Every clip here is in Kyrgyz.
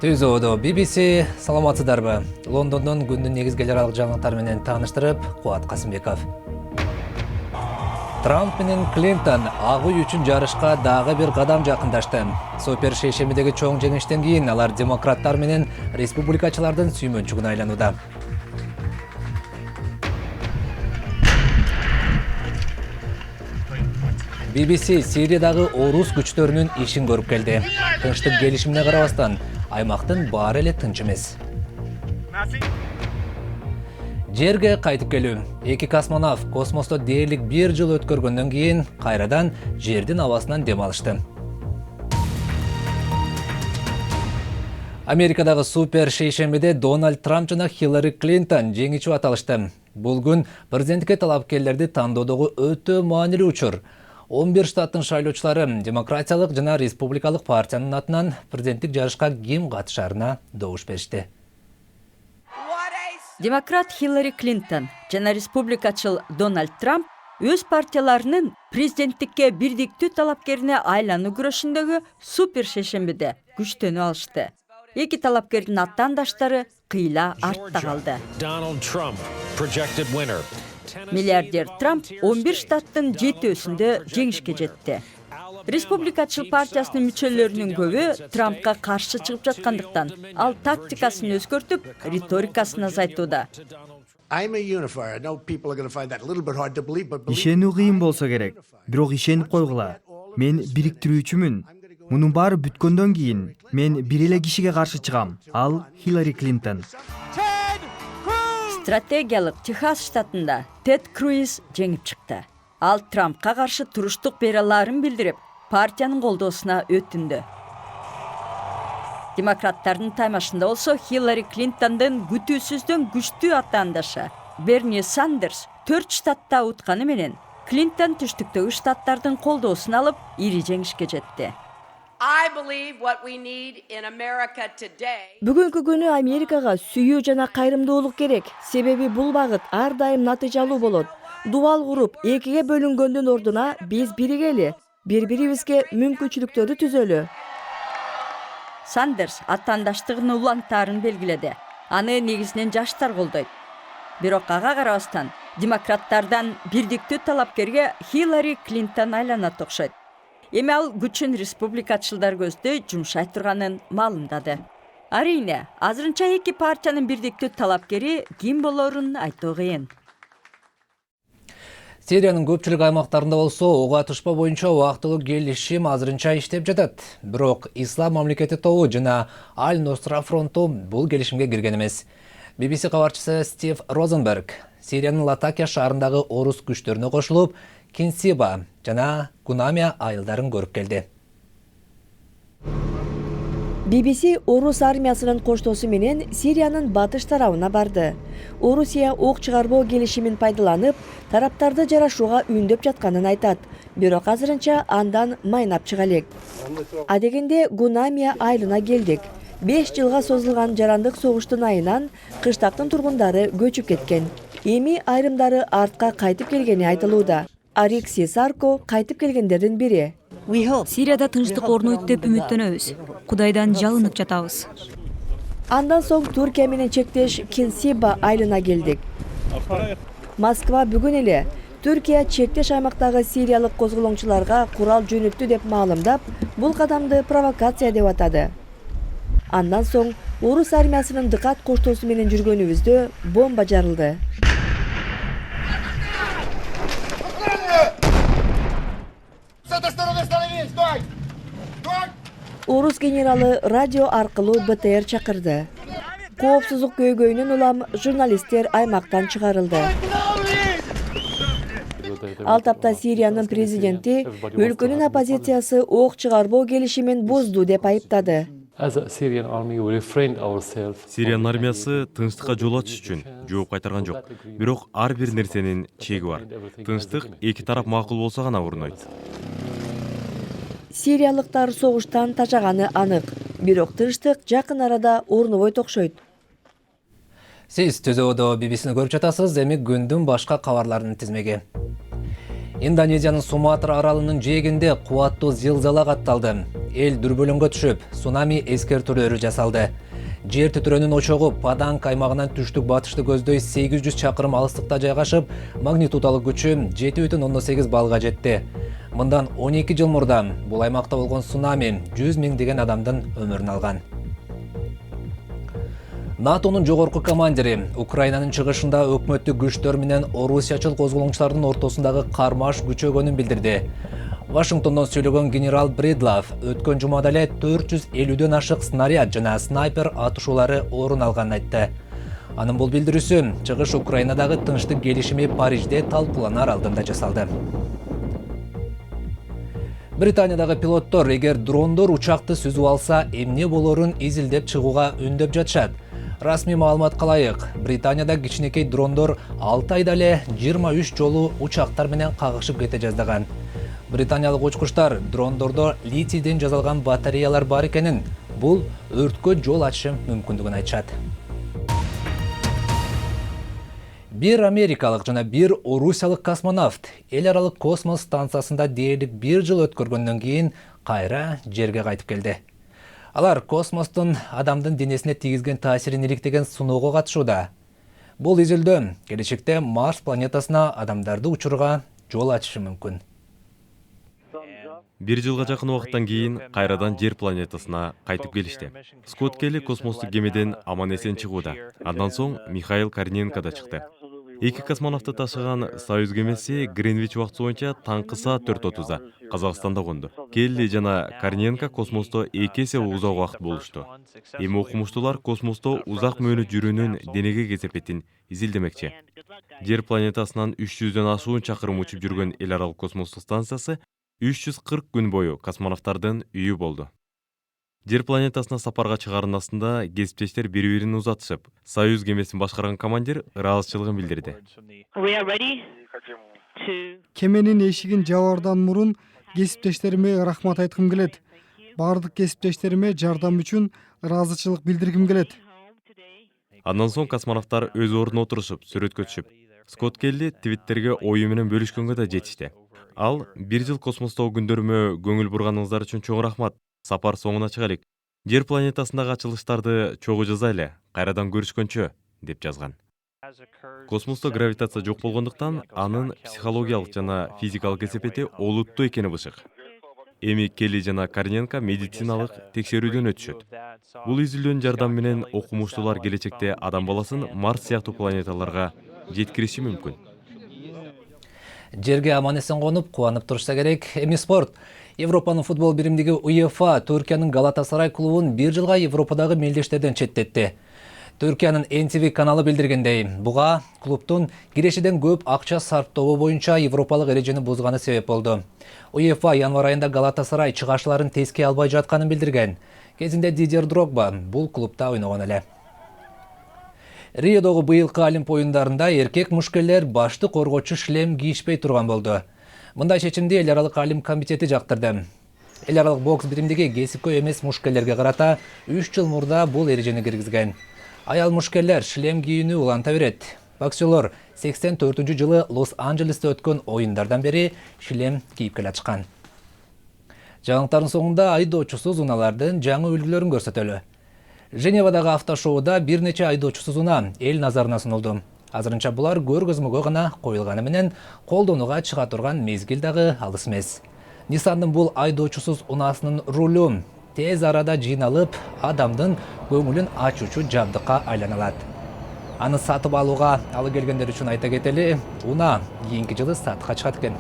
Түзөөдө BBC саламатсыздарбы. Лондондон күндүн негизгелер алык жаңылыктары менен тааныштырып, Кубат Касымбеков. Трамп менен Клинтон агуу үчүн жарышка дагы бир кадам жакындашты. Супер шейшембидеги чоң жеңиштен кийин алар демократтар менен республикачылардын сүймөнчүгүнө айланууда. BBC Сириядагы орус күчтөрүнүн ишин көрүп келди. Тынчтык келишимине карабастан, аймактын баары эле тынч эмес. Жерге кайтып келүү. Эки космонавт космосто дээрлик 1 жыл өткөргөндөн кийин кайрадан жердин абасынан дем алышты. Америкадагы супер шейшембиде Дональд Трамп жана Хиллари Клинтон жеңүүчү аталышты. Бул күн президенттикке талапкерлерди тандоодогу өтө маанилүү учур. 11 штаттын шайлоочулары демократиялык жана республикалык партиянын атынан президенттик жарышка ким катышарына добуш беришти. Демократ Хиллари Клинтон жана республикачыл Дональд Трамп өз партияларынын президенттикке бирдиктүү талапкерине айлануу күрөшүндөгү супер шейшембиде күчтөнүп алышты. Эки талапкердин аттандаштары кыйла артта калды. Миллиардер Трамп 11 штаттын 7-өсүндө жеңишке жетти. Республикачыл партиясынын мүчөлөрүнүн көбү Трампка каршы чыгып жаткандыктан, ал тактикасын өзгөртүп, риторикасын азайтууда. Ишенүү кыйын болсо керек, бирок ишенип койгула. Мен бириктирүүчүмүн. Мунун баары бүткөндөн кийин мен бир эле кишиге каршы чыгам. Ал Хиллари Клинтон. Стратегиялык Техас штатында Тед Круиз жеңип чыкты. Ал Трампка каршы туруштук бере аларын билдирип, партиянын колдоосуна өтүндү. Демократтардын таймашында болсо Хиллари Клинтондун күтүүсүздөн күчтүү аттандашы Берни Сандерс 4 штатта утканы менен Клинтон түштүктөгү штаттардын колдоосун алып, ири жеңишке жетти. Бүгүнкү күнү Америкага сүйүү жана кайрымдуулук керек. Себеби бул багыт ар дайым натыйжалуу болот. Дубал куруп, экиге бөлүнгөндүн ордуна биз биригели, бири-бирибизге мүмкүнчүлүктөрдү түзөлү. Сандерс аттандаштыгын улантаарын белгиледи. Аны негизинен жаштар колдойт. Бирок ага карабастан, демократтардан бирдиктүү талапкерге Хиллари Клинтон айланат окшойт. Эми ал күчүн республикачылдар көздөй жумшай турганын маалымдады. Арийне, азырынча эки партиянын бирдиктүү талапкери ким болорун айтуу кыйын. Сириянын көпчүлүк аймактарында болсо, ого атышпа боюнча убактылуу келишим азырынча иштеп жатат. Бирок Ислам мамлекети тобу жана Аль-Нусра фронту бул келишимге кирген эмес. BBC кабарчысы Стив Розенберг Сириянын Латакия шаарындагы орус күчтөрүнө кошулуп, Кинсиба жана Кунамия айылдарын көрүп келди. BBC орус армиясынын коштоосу менен Сириянын батыш тарабына барды. Орусия ок чыгарбоо келишимин пайдаланып, тараптарды жарашууга үндөп жатканын айтат. Бирок азырынча андан майнап чыга элек. Адегенде Кунамия айылына келдик. 5 жылга созулган жарандык согуштун айынан кыштактын тургундары көчүп кеткен. Эми айрымдары артка кайтып келгени айтылууда. Арикси Сарко кайтып келгендердин бири. Сирияда тынчтык орнойт деп үмүттөнөбүз. Кудайдан жалынып жатабыз. Андан соң Туркия менен чектеш Кинсиба айылына келдик. Москва бүгүн эле Түркия чектеш аймактагы сириялык козголоңчуларга курал жөнөттү деп маалымдап, бул кадамды провокация деп атады. Андан соң орус армиясынын дыкат коштоосу менен жүргөнүбүздө бомба жарылды. Орус генералы радио аркылуу БТР чакырды. Коопсуздук көйгөйүнөн улам журналисттер аймактан чыгарылды. Ал тапта Сириянын президенти өлкөнүн оппозициясы ок чыгарбоо келишимин бузду деп айыптады. Сириянын армиясы тынчтыкка жол ачыш үчүн жооп кайтарган жок. Бирок ар бир нерсенин чеги бар. Тынчтык эки тарап макул болсо гана орнойт. Сириялыктар согуштан тажаганы анык, бирок тынчтык жакын арада орнобойт окшойт. Сиз түзөөдө BBC-ни көрүп жатасыз, эми күндүн башка кабарларынын тизмеги. Индонезиянын Суматра аралынын жээгинде кубаттуу зилзала катталды. Эл дүрбөлөңгө түшүп, цунами эскертүүлөрү жасалды. Жер титирөөнүн очогу Паданг аймагынан түштүк батышты көздөй 800 чакырым алыстыкта жайгашып, магнитудалык күчү 7,8 балга жетти. Мындан 12 жыл мурда бул аймакта болгон цунами 100 миңдеген адамдын өмүрүн алган. НАТОнун жогорку командири Украинанын чыгышында өкмөттүк күчтөр менен орусиячыл козголоңчулардын ортосундагы кармаш күчөгөнүн билдирди. Вашингтондон сүйлөгөн генерал Бредлов өткөн жумада эле 450дөн ашык снаряд жана снайпер атышуулары орун алганын айтты. Анын бул билдирүүсү чыгыш Украинадагы тынчтык келишими Парижде талкууланар алдында жасалды. Британиядагы пилоттор эгер дрондор учакты сүзүп алса, эмне болорун изилдеп чыгууга үндөп жатышат. Расмий маалымат калайык, Британияда кичинекей дрондор 6 айда эле 23 жолу учактар менен кагышып кете жаздаган. Британиялык учкучтар дрондордо литийден жасалган батареялар бар экенин, бул өрткө жол ачышы мүмкүндүгүн айтышат. Бир америкалык жана бир орусиялык космонавт эл аралык космос станциясында дээрлик 1 жыл өткөргөндөн кийин кайра жерге кайтып келди. Алар космостун адамдын денесине тийгизген таасирин иликтеген сыноого катышууда. Бул изилдөө келечекте Марс планетасына адамдарды учурууга жол ачышы мүмкүн. 1 жылга жакын убакыттан кийин кайрадан Жер планетасына кайтып келишти. Скотт Келли космостук кемеден аман эсен чыгууда. Андан соң Михаил Корниенко да чыкты. Эки космонавтты ташыган Союз кемеси Гринвич убактысы боюнча таңкы саат 4:30да Казакстанда конду. Келли жана Корниенко космосто 2 эсе узак убакыт болушту. Эми окумуштуулар космосто узак мөөнөт жүрүүнүн денеге кесепетин изилдемекчи. Жер планетасынан 300дөн ашуун чакырым учуп жүргөн эл аралык космостук станциясы 340 күн бою космонавттардын үйү болду. Жер планетасына сапарга чыгаардын астында кесиптештер бири-бирин узатышып, Союз кемесин башкарган командир ыраазычылыгын билдирди. Кеменин эшигин жабаардан мурун кесиптештериме рахмат айткым келет. Бардык кесиптештериме жардам үчүн ыраазычылык билдиргим келет. Андан соң космонавттар өз ордуна отурушуп, сүрөткө түшүп, Скотт Келли Твиттерге ою менен бөлүшкөнгө да жетишти. Ал 1 жыл космостогу күндөрүмө көңүл бурганыңыздар үчүн чоң рахмат. Сапар соңуна чыгалык. Жер планетасындагы ачылыштарды чогуу жазайлы. Кайрадан көрүшкөнчө, деп жазган. Космосто гравитация жок болгондуктан анын психологиялык жана физикалык кесепети олуттуу экени бышык. Эми Келли жана Корниенко медициналык текшерүүдөн өтүшөт. Бул изилдөөнүн жардамы менен окумуштуулар келечекте адам баласын Марс сыяктуу планеталарга жеткириши мүмкүн. Жерге аман эсен конуп, кубанып турушса керек. Эми спорт. Европанын футбол биримдиги УЕФА Түркиянын Галатасарай клубун 1 жылга Европадагы мелдештерден четтетти. Түркиянын NTV каналы билдиргендей, буга клубтун кирешиден көп акча сарптоо боюнча европалык эрежени бузганы себеп болду. УЕФА январ айында Галатасарай чыгашларын теске албай жатканын билдирген. Кезинде Дидьер Дрогба бул клубта ойногон эле. Риодогу быйылкы Олимп оюндарында эркек мушкелер башты коргоочу шлем кийишпей турган болду. Мындай чечимди эл аралык Олимп комитети жактырды. Эл аралык бокс биримдиги кесипкөй эмес мушкелерге карата 3 жыл мурда бул эрежени киргизген. Аял мушкелер шлем кийүүнү уланта берет. Боксерлор 84-жылы Лос-Анджелесте өткөн оюндардан бери шлем кийип келатышкан. Жаңылыктардын соңунда айдоочусуз уналардын жаңы үлгүлөрүн көрсөтөлү. Женевадагы автошоуда бир нече айдоочусуз уна эл назарына сунулду. Азырынча булар көргөзмөгө гана коюлганы менен колдонууга чыга турган мезгил дагы алыс эмес. Ниссандын бул айдоочусуз унаасынын рулу тез арада жыйналып, адамдын көңүлүн ачуучу жабдыкка айланалат. Аны сатып алууга алы келгендер үчүн айта кетели, уна кийинки жылы сатыкка чыгат экен.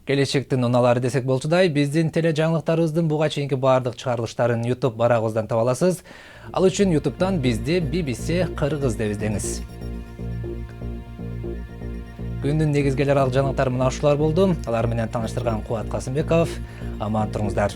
Келечектин уналары десек болчудай, биздин теле жаңылыктарыбыздын буга чейинки бардык чыгарылыштарын YouTube барагыбыздан таба аласыз. Ал үчүн YouTube'дан бизди BBC Кыргыз деп издеңиз. Күндүн негизги эл аралык жаңылыктары мына ушулар болду. Алар менен тааныштырган Кубат Касымбеков. Аман туруңуздар.